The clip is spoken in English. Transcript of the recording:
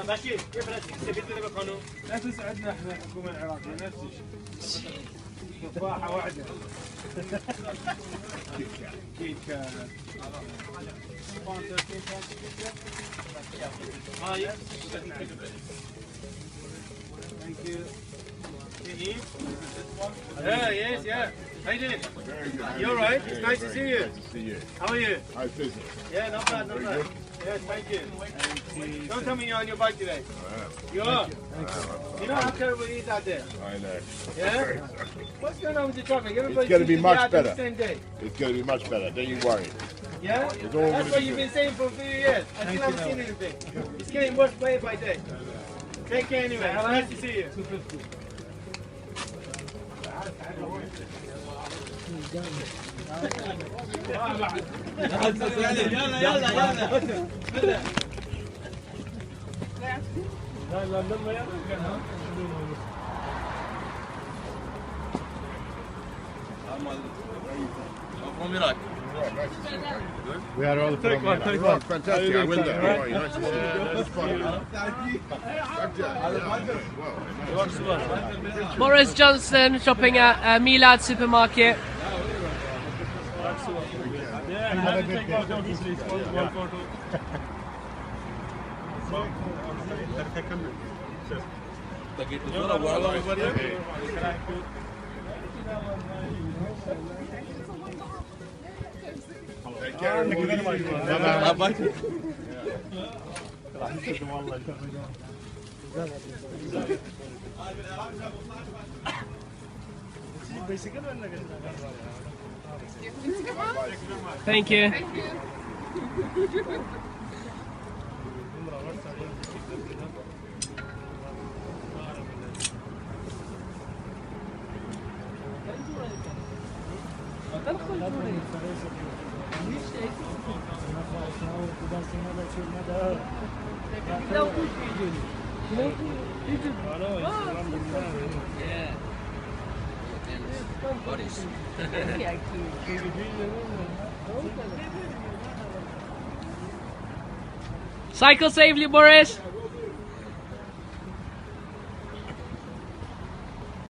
بشير كيف راسك سبيت لنا بقانون؟ لا تسعدنا احنا الحكومه العراقيه نفس الشيء. تفاحه واحده. كيكه. هاي. Thank you. Yeah, yes, yeah. How you doing? You alright? It's nice to see you. Nice to see you. How are you? How's business? Yeah, not bad, not bad. Yes, thank you. Don't tell me you're on your bike today. You are? You know how terrible it is out there? I know. Yeah? What's going on with the traffic? Everybody's It's going to be much out better. the same day. It's going to be much better. Don't you worry. Yeah? It's all That's gonna what be you've good. been saying for a few years. I still haven't seen anything. It's getting worse day by day. Take care anyway. Nice to see you. We had all the fun. Right, fantastic. I went there. Right, nice to see you. It's fun. Boris Johnson shopping at Milad supermarket. Take care. Thank you. Boris. Cycle safely, Boris.